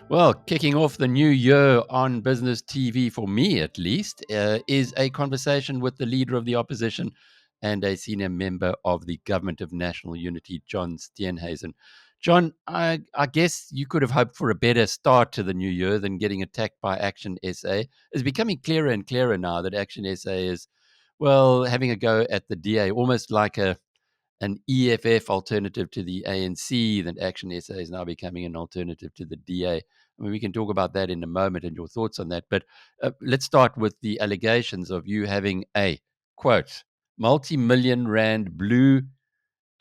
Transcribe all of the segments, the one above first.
Well, kicking off the new year on business TV, for me at least, is a conversation with the leader of the opposition and a senior member of the Government of National Unity, John Steenhuisen. John, I guess you could have hoped for a better start to the new year than getting attacked by Action SA. It's becoming clearer and clearer now that Action SA is, well, having a go at the DA, almost like an EFF alternative to the ANC, that Action SA is now becoming an alternative to the DA. I mean, we can talk about that in a moment and your thoughts on that. But let's start with the allegations of you having a, quote, multi-million rand blue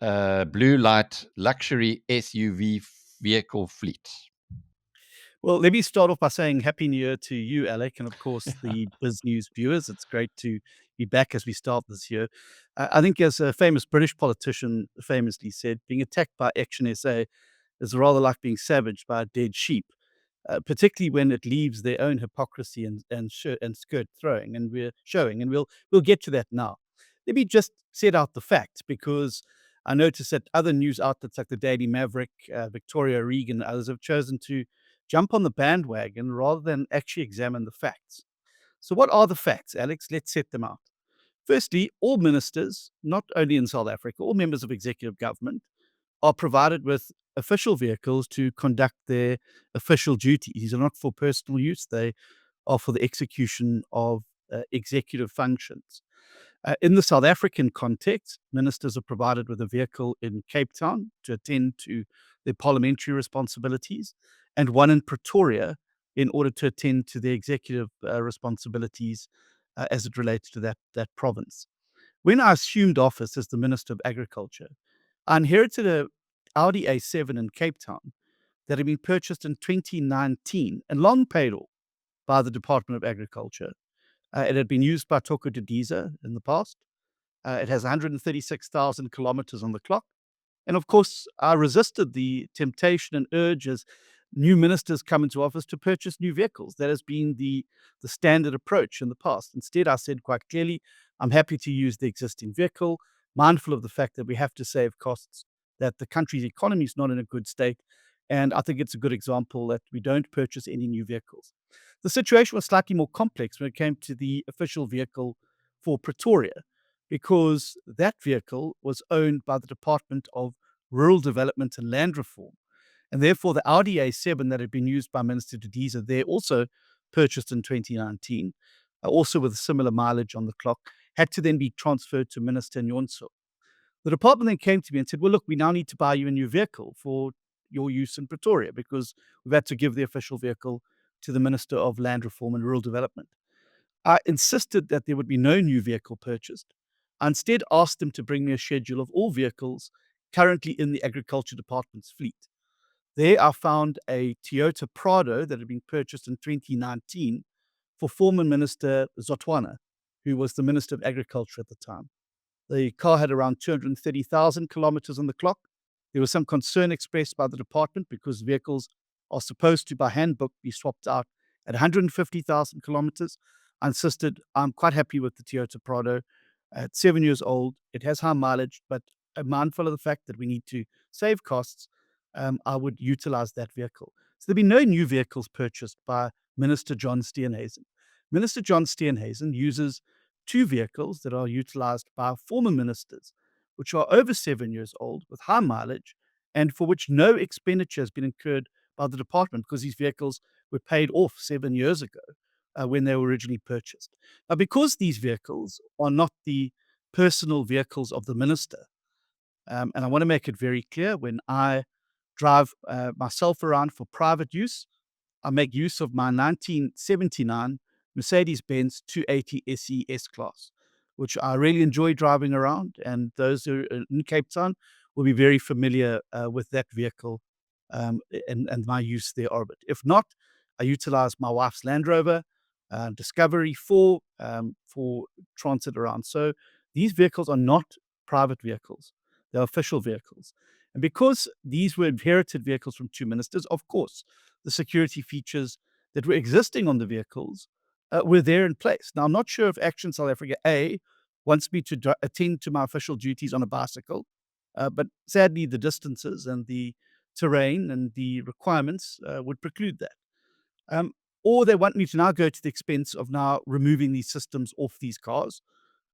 light luxury SUV vehicle fleet. Well, let me start off by saying Happy New Year to you, Alec, and of course the BizNews viewers. It's great to be back as we start this year. I think, as a famous British politician famously said, being attacked by Action SA is rather like being savaged by a dead sheep, particularly when it leaves their own hypocrisy and skirt throwing, and we're showing, and we'll get to that now. Let me just set out the facts, because I noticed that other news outlets like the Daily Maverick, Victoria Regan, and others have chosen to jump on the bandwagon rather than actually examine the facts. So, what are the facts, Alex? Let's set them out. Firstly, all ministers, not only in South Africa, all members of executive government are provided with official vehicles to conduct their official duties. These are not for personal use, they are for the execution of executive functions. In the South African context, ministers are provided with a vehicle in Cape Town to attend to their parliamentary responsibilities, and one in Pretoria in order to attend to their executive responsibilities as it relates to that province. When I assumed office as the Minister of Agriculture, I inherited a Audi A7 in Cape Town that had been purchased in 2019 and long paid off by the Department of Agriculture. It had been used by Toko Didiza in the past. It has 136,000 kilometers on the clock. And of course, I resisted the temptation and urge as new ministers come into office to purchase new vehicles. That has been the standard approach in the past. Instead, I said quite clearly, I'm happy to use the existing vehicle, mindful of the fact that we have to save costs, that the country's economy is not in a good state. And I think it's a good example that we don't purchase any new vehicles. The situation was slightly more complex when it came to the official vehicle for Pretoria, because that vehicle was owned by the Department of Rural Development and Land Reform. And therefore, the Audi A7 that had been used by Minister Didiza there, also purchased in 2019, also with similar mileage on the clock, had to then be transferred to Minister Nyonso. The department then came to me and said, well, look, we now need to buy you a new vehicle for your use in Pretoria, because we've had to give the official vehicle to the Minister of Land Reform and Rural Development. I insisted that there would be no new vehicle purchased. I instead asked them to bring me a schedule of all vehicles currently in the Agriculture Department's fleet. There I found a Toyota Prado that had been purchased in 2019 for former Minister Zotwana, who was the Minister of Agriculture at the time. The car had around 230,000 kilometers on the clock. There was some concern expressed by the department because vehicles are supposed to, by handbook, be swapped out at 150,000 kilometers. I insisted I'm quite happy with the Toyota Prado. It's 7 years old. It has high mileage, but I'm mindful of the fact that we need to save costs. I would utilize that vehicle. So there'll be no new vehicles purchased by Minister John Steenhuisen. Minister John Steenhuisen uses two vehicles that are utilized by former ministers, which are over 7 years old, with high mileage, and for which no expenditure has been incurred by the department, because these vehicles were paid off 7 years ago when they were originally purchased. Now, because these vehicles are not the personal vehicles of the minister, and I want to make it very clear, when I drive myself around for private use, I make use of my 1979 Mercedes-Benz 280 SE S-Class, which I really enjoy driving around, and those who are in Cape Town will be very familiar with that vehicle and my use thereof. If not, I utilize my wife's Land Rover Discovery for transit around. So these vehicles are not private vehicles. They're official vehicles. And because these were inherited vehicles from two ministers, of course, the security features that were existing on the vehicles were there in place. Now, I'm not sure if Action South Africa, A, wants me to attend to my official duties on a bicycle. But sadly, the distances and the terrain and the requirements would preclude that. Um, or they want me to now go to the expense of now removing these systems off these cars.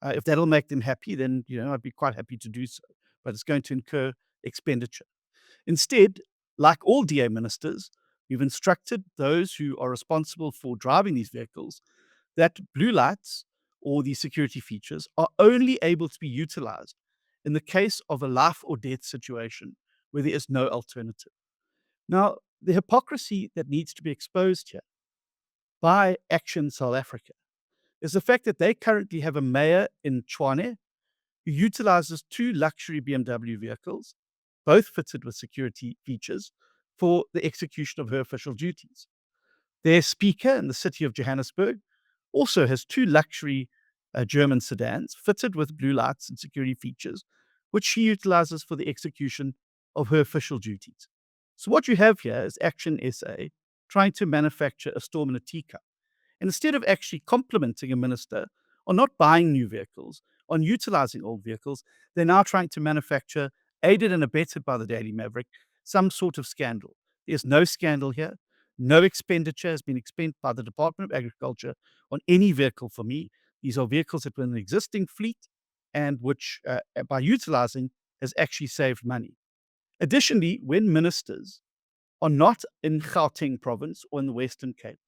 If that'll make them happy, then I'd be quite happy to do so. But it's going to incur expenditure. Instead, like all DA ministers, we've instructed those who are responsible for driving these vehicles that blue lights or these security features are only able to be utilized in the case of a life or death situation where there is no alternative. Now, the hypocrisy that needs to be exposed here by Action South Africa is the fact that they currently have a mayor in Tshwane who utilizes two luxury BMW vehicles, both fitted with security features, for the execution of her official duties. Their speaker in the city of Johannesburg also has two luxury German sedans fitted with blue lights and security features, which she utilizes for the execution of her official duties. So, what you have here is Action SA trying to manufacture a storm in a teacup. And instead of actually complimenting a minister on not buying new vehicles, on utilizing old vehicles, they're now trying to manufacture, aided and abetted by the Daily Maverick, some sort of scandal. There's no scandal here. No expenditure has been expended by the Department of Agriculture on any vehicle for me. These are vehicles that were in an existing fleet and which, by utilizing, has actually saved money. Additionally, when ministers are not in Gauteng province or in the Western Cape,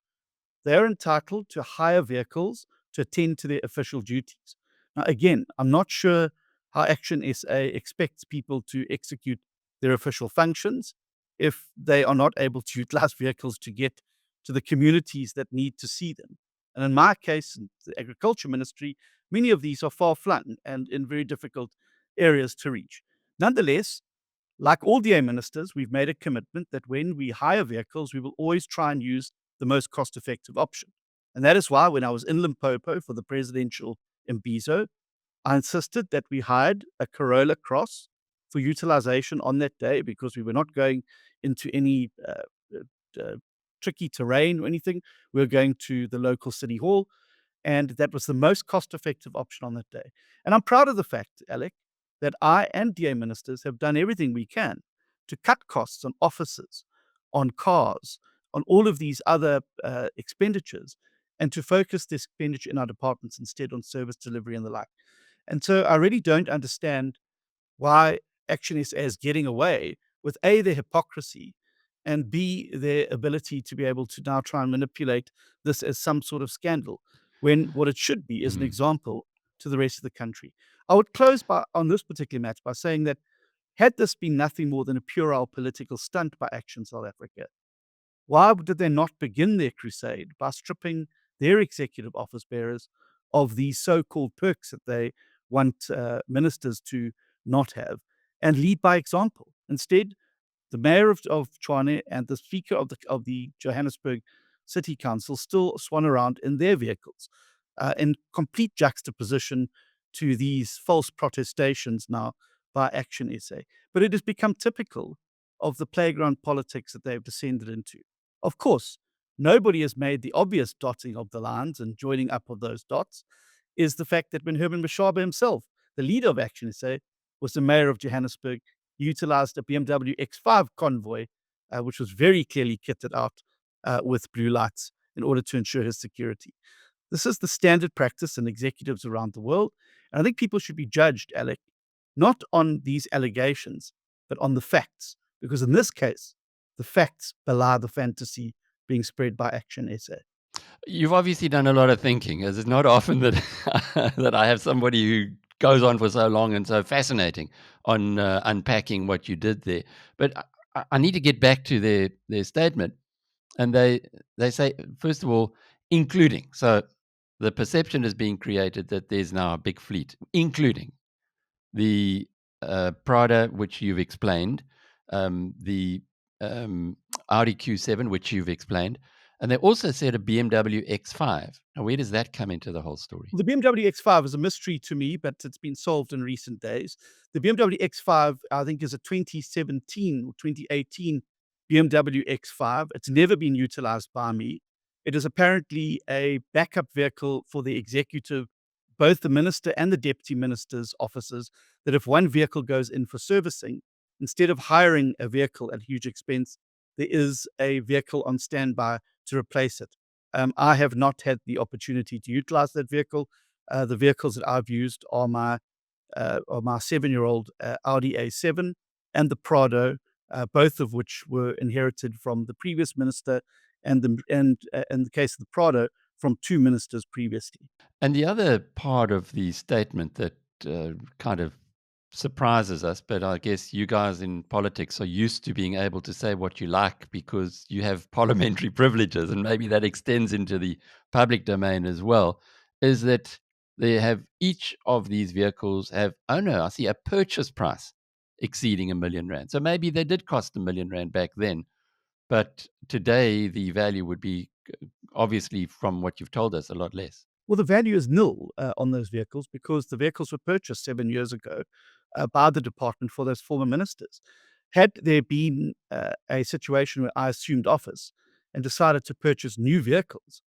they're entitled to hire vehicles to attend to their official duties. Now, again, I'm not sure how Action SA expects people to execute their official functions if they are not able to utilize vehicles to get to the communities that need to see them. And in my case, in the Agriculture Ministry, many of these are far flung and in very difficult areas to reach. Nonetheless, like all DA ministers, we've made a commitment that when we hire vehicles, we will always try and use the most cost effective option. And that is why when I was in Limpopo for the presidential Imbizo, I insisted that we hired a Corolla Cross for utilization on that day because we were not going into any tricky terrain or anything. We were going to the local city hall, and that was the most cost effective option on that day. And I'm proud of the fact, Alec, that I and DA ministers have done everything we can to cut costs on offices, on cars, on all of these other expenditures, and to focus the expenditure in our departments instead on service delivery and the like. And so I really don't understand why Action SA is getting away with A, their hypocrisy, and B, their ability to be able to now try and manipulate this as some sort of scandal, when what it should be is an Mm. example to the rest of the country. I would close on this particular match by saying that had this been nothing more than a puerile political stunt by Action South Africa, why did they not begin their crusade by stripping their executive office bearers of these so-called perks that they want ministers to not have and lead by example? Instead, the mayor of Tshwane and the speaker of the Johannesburg City Council still swan around in their vehicles, in complete juxtaposition to these false protestations now by Action SA. But it has become typical of the playground politics that they've descended into. Of course, nobody has made the obvious dotting of the lines and joining up of those dots is the fact that when Herman Mashaba himself, the leader of Action SA, was the mayor of Johannesburg, he utilized a BMW X5 convoy, which was very clearly kitted out with blue lights in order to ensure his security. This is the standard practice in executives around the world. And I think people should be judged, Alec, not on these allegations, but on the facts. Because in this case, the facts belie the fantasy being spread by Action SA. You've obviously done a lot of thinking, as it's not often that that I have somebody who goes on for so long and so fascinating on unpacking what you did there. But I need to get back to their statement, and they say, first of all, including. So the perception is being created that there's now a big fleet, including the Prada, which you've explained, the Audi Q7, which you've explained, and they also said a BMW X5. Now, where does that come into the whole story? The BMW X5 is a mystery to me, but it's been solved in recent days. The BMW X5, I think, is a 2017 or 2018 BMW X5. It's never been utilized by me. It is apparently a backup vehicle for the executive both the minister and the deputy minister's offices that if one vehicle goes in for servicing, instead of hiring a vehicle at huge expense, there is a vehicle on standby to replace it. I have not had the opportunity to utilize that vehicle. The vehicles that I've used are my 7-year-old Audi A7 and the Prado, both of which were inherited from the previous minister, and in the case of the Prado, from two ministers previously. And the other part of the statement that kind of surprises us, but I guess you guys in politics are used to being able to say what you like because you have parliamentary privileges, and maybe that extends into the public domain as well, is that they have each of these vehicles have, oh no, I see a purchase price exceeding R1 million. So maybe they did cost R1 million back then, but today the value would be obviously, from what you've told us, a lot less. Well, the value is nil on those vehicles because the vehicles were purchased 7 years ago by the department for those former ministers. Had there been a situation where I assumed office and decided to purchase new vehicles,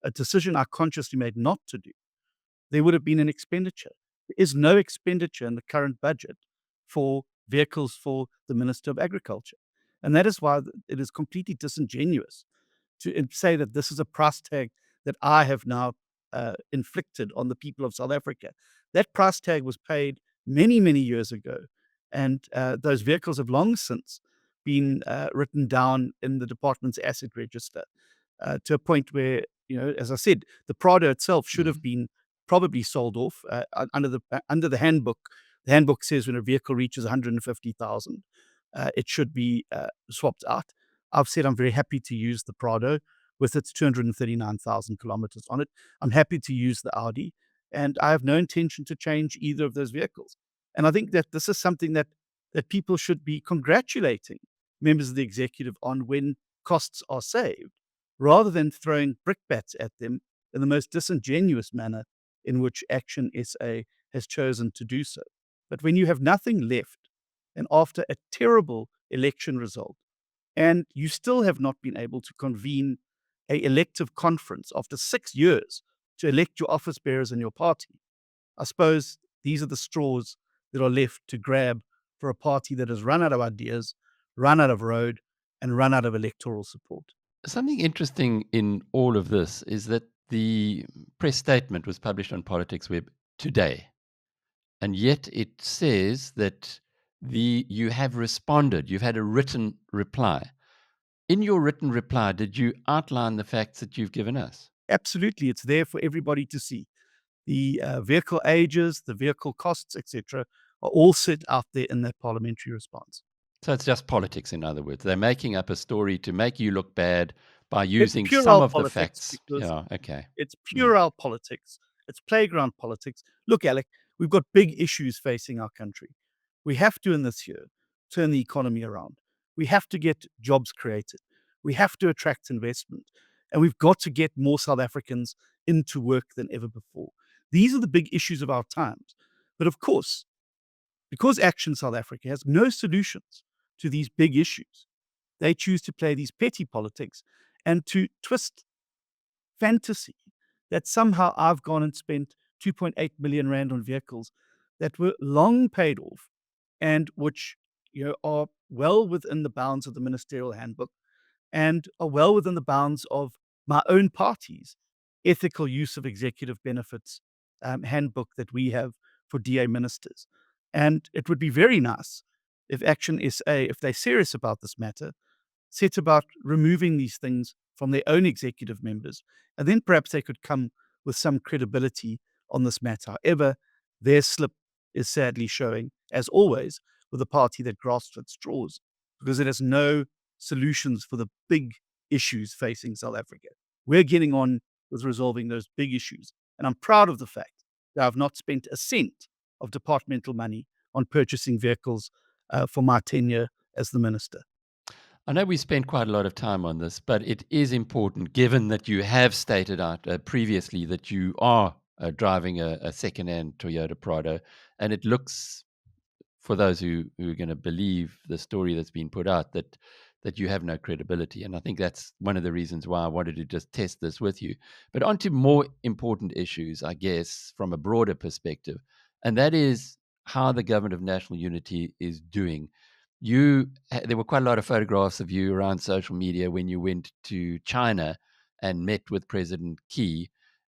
a decision I consciously made not to do, there would have been an expenditure. There is no expenditure in the current budget for vehicles for the Minister of Agriculture. And that is why it is completely disingenuous to say that this is a price tag that I have now inflicted on the people of South Africa. That price tag was paid many, many years ago, and those vehicles have long since been written down in the department's asset register to a point where, as I said, the Prado itself should have been probably sold off under the handbook. The handbook says when a vehicle reaches 150,000, it should be swapped out. I've said I'm very happy to use the Prado with its 239,000 kilometers on it. I'm happy to use the Audi, and I have no intention to change either of those vehicles. And I think that this is something that people should be congratulating members of the executive on when costs are saved, rather than throwing brickbats at them in the most disingenuous manner in which Action SA has chosen to do so. But when you have nothing left, and after a terrible election result, and you still have not been able to convene a elective conference after 6 years to elect your office bearers in your party, I suppose these are the straws that are left to grab for a party that has run out of ideas, run out of road, and run out of electoral support. Something interesting in all of this is that the press statement was published on Politics Web today, and yet it says that you have responded, you've had a written reply. In your written reply, did you outline the facts that you've given us? Absolutely, it's there for everybody to see. The vehicle ages, the vehicle costs, etc., are all set out there in that parliamentary response. So it's just politics, in other words. They're making up a story to make you look bad by It's using some puerile of the politics facts. because Yeah, okay. it's Mm. puerile politics. It's playground politics. Look, Alec, we've got big issues facing our country. We have to, in this year, turn the economy around. We have to get jobs created. We have to attract investment. And we've got to get more South Africans into work than ever before. These are the big issues of our times. But of course, because Action South Africa has no solutions to these big issues, they choose to play these petty politics and to twist fantasy that somehow I've gone and spent 2.8 million rand on vehicles that were long paid off and which are well within the bounds of the ministerial handbook and are well within the bounds of my own party's ethical use of executive benefits handbook that we have for DA ministers. And it would be very nice if Action SA, if they're serious about this matter, set about removing these things from their own executive members, and then perhaps they could come with some credibility on this matter. However, their slip is sadly showing, as always, with a party that grasps at straws because it has no solutions for the big issues facing South Africa. We're getting on with resolving those big issues, and I'm proud of the fact that I've not spent a cent of departmental money on purchasing vehicles for my tenure as the minister. I know we spent quite a lot of time on this, but it is important, given that you have stated out previously that you are driving a second-hand Toyota Prado, and it looks, for those who are going to believe the story that's been put out, that that you have no credibility. And I think that's one of the reasons why I wanted to just test this with you. But on to more important issues, I guess, from a broader perspective, and that is how the government of national unity is doing. There were quite a lot of photographs of you around social media when you went to China and met with President Xi,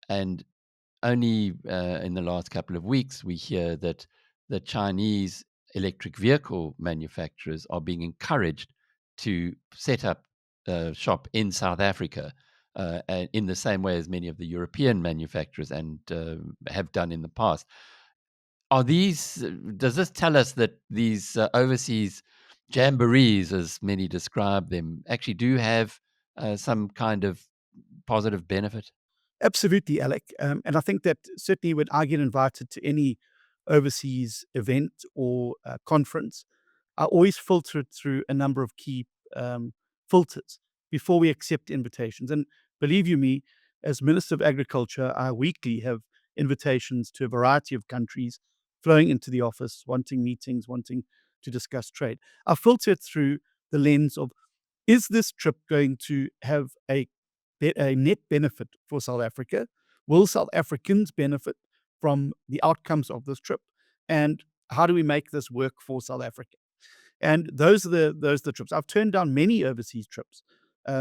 and only in the last couple of weeks, we hear that the Chinese electric vehicle manufacturers are being encouraged to set up shop in South Africa in the same way as many of the European manufacturers and have done in the past. Does this tell us that these overseas jamborees, as many describe them, actually do have some kind of positive benefit? Absolutely, Alec. And I think that certainly when I get invited to any overseas event or conference, I always filter it through a number of key filters before we accept invitations. And believe you me, as Minister of Agriculture, I weekly have invitations to a variety of countries flowing into the office, wanting meetings, wanting to discuss trade. I filter it through the lens of, is this trip going to have a net benefit for South Africa? Will South Africans benefit from the outcomes of this trip? And how do we make this work for South Africa? And those are the trips. I've turned down many overseas trips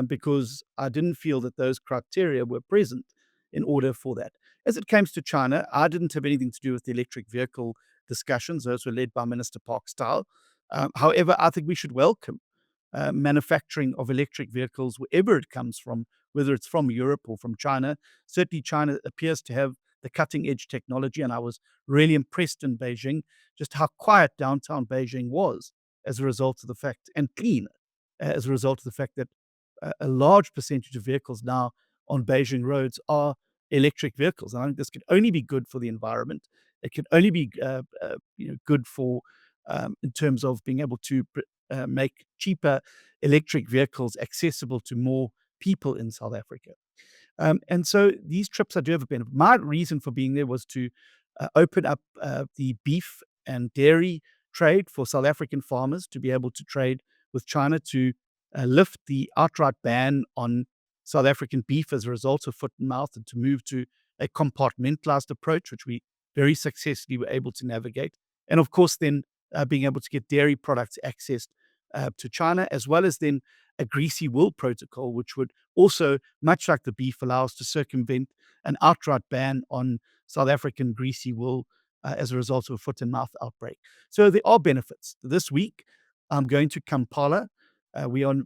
because I didn't feel that those criteria were present in order for that. As it comes to China, I didn't have anything to do with the electric vehicle discussions. Those were led by Minister Park Style. However, I think we should welcome manufacturing of electric vehicles wherever it comes from, whether it's from Europe or from China. Certainly, China appears to have the cutting edge technology, and I was really impressed in Beijing just how quiet downtown Beijing was as a result of the fact, and clean as a result of the fact that a large percentage of vehicles now on Beijing roads are electric vehicles. And I think this can only be good for the environment. It can only be good for in terms of being able to make cheaper electric vehicles accessible to more people in South Africa. And so these trips I do have a benefit. My reason for being there was to open up the beef and dairy trade for South African farmers to be able to trade with China, to lift the outright ban on South African beef as a result of foot and mouth, and to move to a compartmentalized approach, which we very successfully were able to navigate. And of course, then being able to get dairy products accessed to China, as well as then a greasy wool protocol, which would also, much like the beef, allow us to circumvent an outright ban on South African greasy wool as a result of a foot and mouth outbreak. So there are benefits. This week, I'm going to Kampala. I'm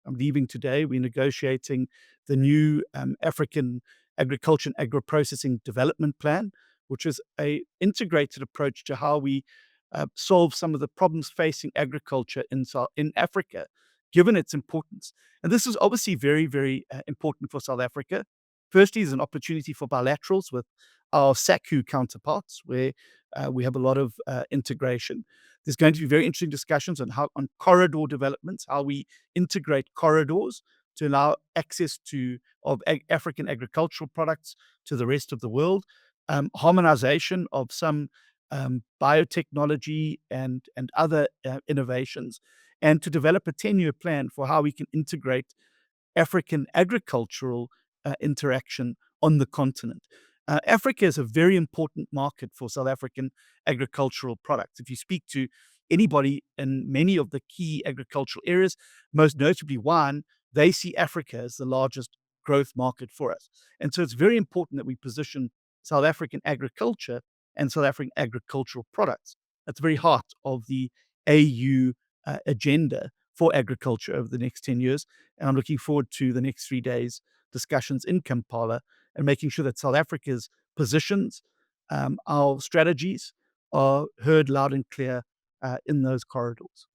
leaving today. We're negotiating the new African Agriculture and Agro-Processing Development Plan, which is a integrated approach to how we solve some of the problems facing agriculture in Africa, given its importance. And this is obviously very, very important for South Africa. Firstly, is an opportunity for bilaterals with our SACU counterparts, where we have a lot of integration. There's going to be very interesting discussions on corridor developments, how we integrate corridors to allow access of African agricultural products to the rest of the world, harmonization of some biotechnology and other innovations, and to develop a 10-year plan for how we can integrate African agricultural interaction on the continent. Africa is a very important market for South African agricultural products. If you speak to anybody in many of the key agricultural areas, most notably wine, they see Africa as the largest growth market for us. And so it's very important that we position South African agriculture and South African agricultural products at the very heart of the AU agenda for agriculture over the next 10 years. And I'm looking forward to the next 3 days discussions in Kampala and making sure that South Africa's positions, our strategies are heard loud and clear in those corridors.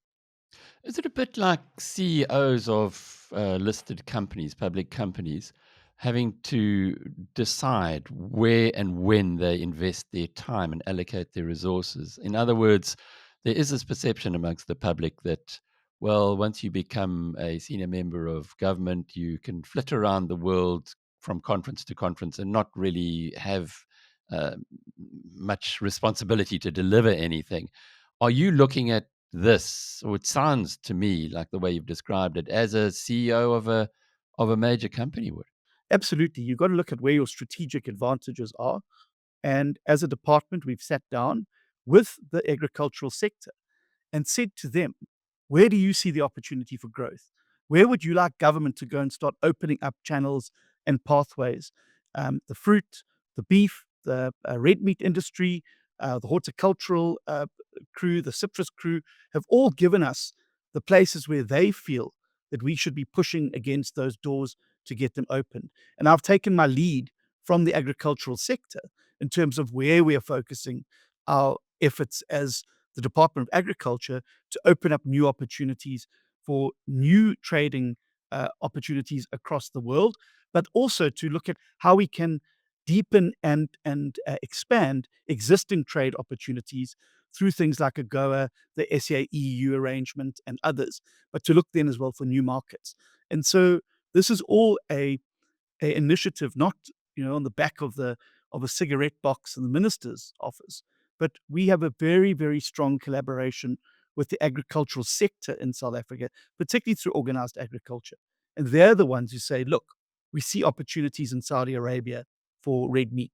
Is it a bit like CEOs of listed companies, public companies, having to decide where and when they invest their time and allocate their resources? In other words, there is this perception amongst the public that, well, once you become a senior member of government, you can flit around the world from conference to conference and not really have uh, much responsibility to deliver anything. Are you looking at this, or it sounds to me like the way you've described it, as a CEO of a major company would. Absolutely. You've got to look at where your strategic advantages are. And as a department, we've sat down with the agricultural sector and said to them, where do you see the opportunity for growth? Where would you like government to go and start opening up channels and pathways? The fruit, the beef, the red meat industry, the horticultural crew, the citrus crew have all given us the places where they feel that we should be pushing against those doors to get them opened. And I've taken my lead from the agricultural sector in terms of where we are focusing our efforts as the Department of Agriculture to open up new opportunities for new trading opportunities across the world, but also to look at how we can deepen and expand existing trade opportunities through things like AGOA, the SAE-EU arrangement, and others, but to look then as well for new markets. And so this is all a initiative, not on the back of a cigarette box in the minister's office, but we have a very, very strong collaboration with the agricultural sector in South Africa, particularly through organized agriculture. And they're the ones who say, look, we see opportunities in Saudi Arabia for red meat.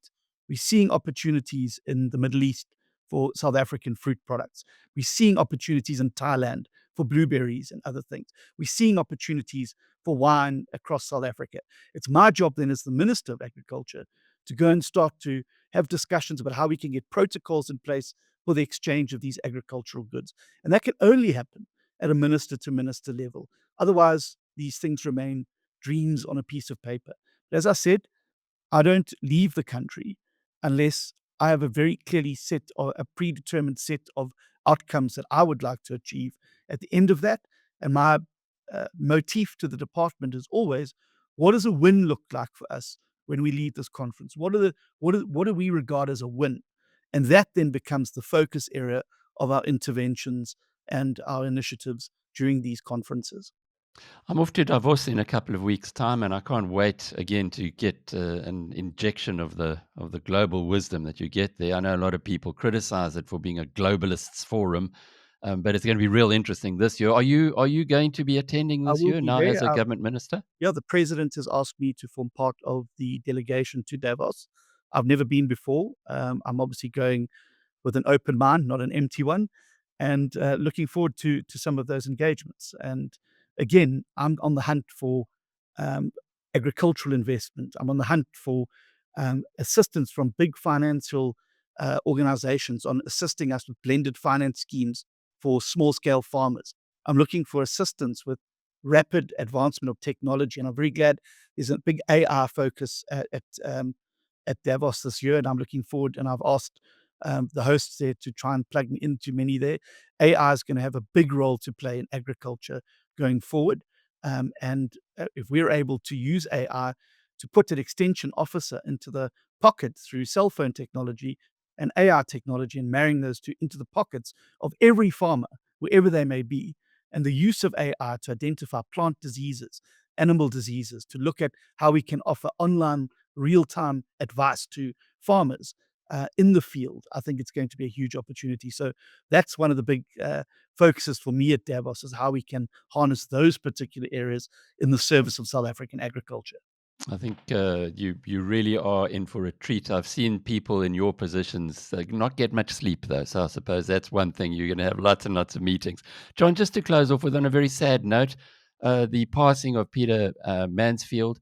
We're seeing opportunities in the Middle East for South African fruit products. We're seeing opportunities in Thailand for blueberries and other things. We're seeing opportunities for wine across South Africa. It's my job then as the Minister of Agriculture to go and start to have discussions about how we can get protocols in place for the exchange of these agricultural goods. And that can only happen at a minister to minister level. Otherwise, these things remain dreams on a piece of paper. But as I said, I don't leave the country unless I have a very clearly set or a predetermined set of outcomes that I would like to achieve at the end of that. And my motif to the department is always, what does a win look like for us when we leave this conference? What do we regard as a win? And that then becomes the focus area of our interventions and our initiatives during these conferences. I'm off to Davos in a couple of weeks' time, and I can't wait again to get an injection of the global wisdom that you get there. I know a lot of people criticize it for being a globalists forum, but it's going to be real interesting this year. Are you going to be attending I this will year be now as there. a government minister? Yeah, the president has asked me to form part of the delegation to Davos. I've never been before. I'm obviously going with an open mind, not an empty one, and looking forward to some of those engagements. And again, I'm on the hunt for um, agricultural investment. I'm on the hunt for assistance from big financial organizations on assisting us with blended finance schemes for small scale farmers. I'm looking for assistance with rapid advancement of technology, and I'm very glad there's a big AI focus at Davos this year, and I'm looking forward. And I've asked the hosts there to try and plug me into many there. AI is going to have a big role to play in agriculture going forward. And if we're able to use AI to put an extension officer into the pocket through cell phone technology and AI technology and marrying those two into the pockets of every farmer, wherever they may be, and the use of AI to identify plant diseases, animal diseases, to look at how we can offer online real time advice to farmers in the field, I think it's going to be a huge opportunity. So that's one of the big focuses for me at Davos is how we can harness those particular areas in the service of South African agriculture. I think you really are in for a treat. I've seen people in your positions not get much sleep, though. So I suppose that's one thing. You're going to have lots and lots of meetings. John, just to close off with on a very sad note, the passing of Peter Mansfield.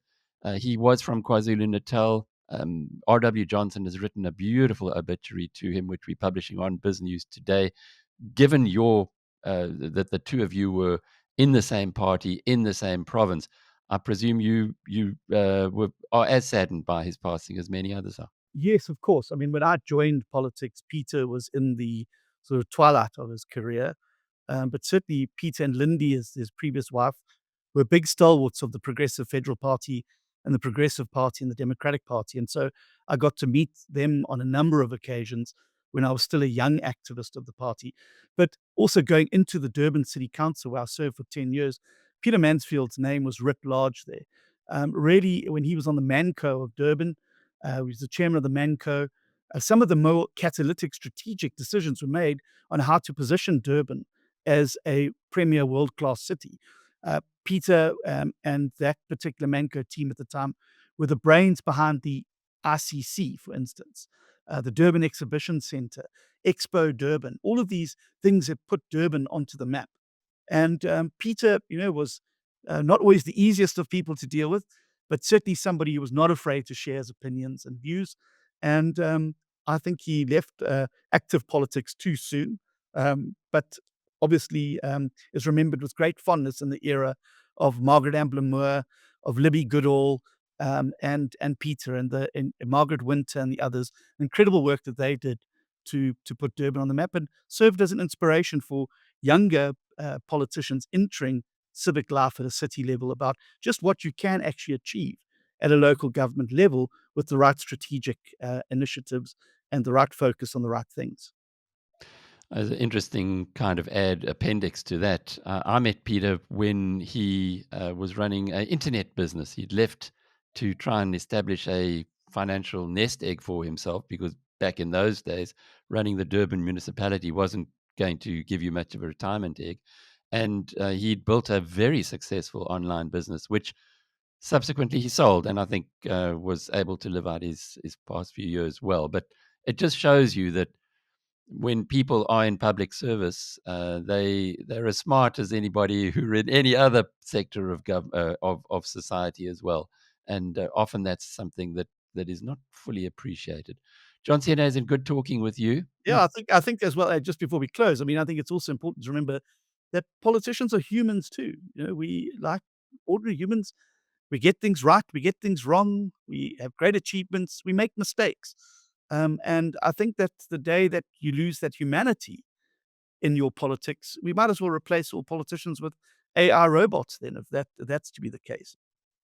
He was from KwaZulu Natal. R.W. Johnson has written a beautiful obituary to him, which we're publishing on BizNews today. Given that the two of you were in the same party, in the same province, I presume you are as saddened by his passing as many others are. Yes, of course. I mean, when I joined politics, Peter was in the sort of twilight of his career. But certainly Peter and Lindy, his previous wife, were big stalwarts of the Progressive Federal Party and the Progressive Party and the Democratic Party. And so I got to meet them on a number of occasions when I was still a young activist of the party. But also going into the Durban City Council, where I served for 10 years, Peter Mansfield's name was writ large there. Really, when he was on the Manco of Durban, he was the chairman of the Manco. Some of the more catalytic strategic decisions were made on how to position Durban as a premier world-class city. Peter and that particular Manco team at the time were the brains behind the ICC, for instance, the Durban Exhibition Centre, Expo Durban. All of these things have put Durban onto the map. And Peter, was not always the easiest of people to deal with, but certainly somebody who was not afraid to share his opinions and views. And I think he left active politics too soon, but obviously is remembered with great fondness in the era of Margaret Amblin Moore, of Libby Goodall, and Peter and Margaret Winter and the others. Incredible work that they did to put Durban on the map, and served as an inspiration for younger politicians entering civic life at a city level about just what you can actually achieve at a local government level with the right strategic initiatives and the right focus on the right things. As an interesting kind of add appendix to that, I met Peter when he was running an internet business. He'd left to try and establish a financial nest egg for himself, because back in those days, running the Durban municipality wasn't going to give you much of a retirement egg. And he'd built a very successful online business, which subsequently he sold, and I think was able to live out his past few years well. But it just shows you that when people are in public service, they're as smart as anybody who are in any other sector of society as well, and often that's something that is not fully appreciated. John Steenhuisen, good talking with you. Yeah, I think as well. Just before we close, I mean, I think it's also important to remember that politicians are humans too. We like ordinary humans. We get things right, we get things wrong, we have great achievements, we make mistakes. And I think that the day that you lose that humanity in your politics, we might as well replace all politicians with AI robots then, if that's to be the case.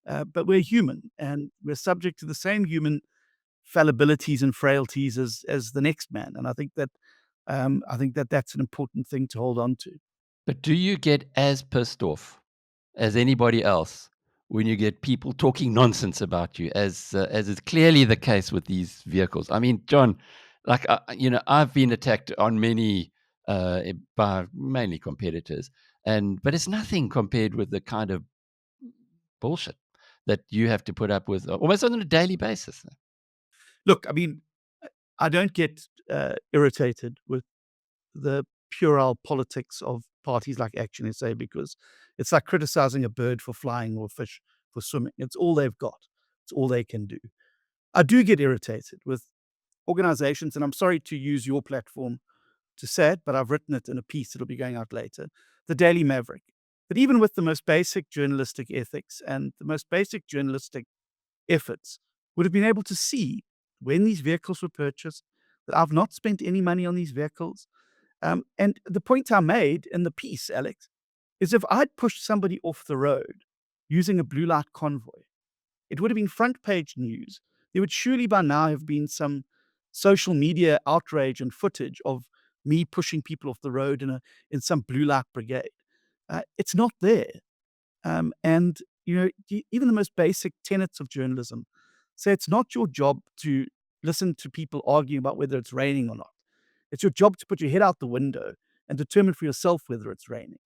But we're human, and we're subject to the same human fallibilities and frailties as the next man. And I think that that's an important thing to hold on to. But do you get as pissed off as anybody else when you get people talking nonsense about you, as is clearly the case with these vehicles? I mean, John, like I've been attacked on many by mainly competitors, but it's nothing compared with the kind of bullshit that you have to put up with almost on a daily basis. Look, I mean, I don't get irritated with the puerile politics of parties like Action SA, because it's like criticizing a bird for flying or a fish for swimming. It's all they've got. It's all they can do. I do get irritated with organizations, and I'm sorry to use your platform to say it, but I've written it in a piece that'll be going out later. The Daily Maverick. That even with the most basic journalistic ethics and the most basic journalistic efforts, would have been able to see when these vehicles were purchased that I've not spent any money on these vehicles. And the point I made in the piece, Alex, is if I'd pushed somebody off the road using a blue light convoy, it would have been front page news. There would surely by now have been some social media outrage and footage of me pushing people off the road in some blue light brigade. It's not there. And even the most basic tenets of journalism say it's not your job to listen to people arguing about whether it's raining or not. It's your job to put your head out the window and determine for yourself whether it's raining.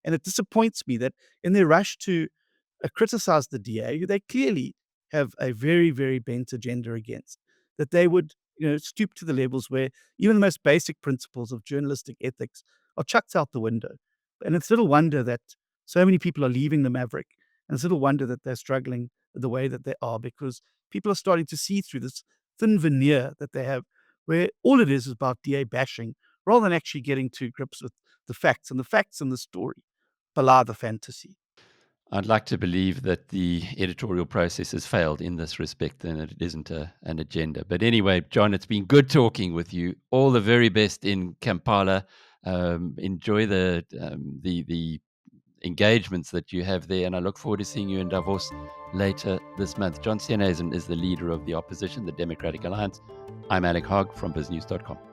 And it disappoints me that in their rush to criticize the DA, who they clearly have a very, very bent agenda against, that they would stoop to the levels where even the most basic principles of journalistic ethics are chucked out the window. And it's little wonder that so many people are leaving the Maverick, and it's little wonder that they're struggling the way that they are, because people are starting to see through this thin veneer that they have, where all it is about DA bashing rather than actually getting to grips with the facts, and the facts in the story belie the fantasy. I'd like to believe that the editorial process has failed in this respect and it isn't an agenda. But anyway, John, it's been good talking with you. All the very best in Kampala. Enjoy the engagements that you have there, and I look forward to seeing you in Davos later this month. John Steenhuisen is the leader of the opposition, the Democratic Alliance. I'm Alec Hogg from BizNews.com.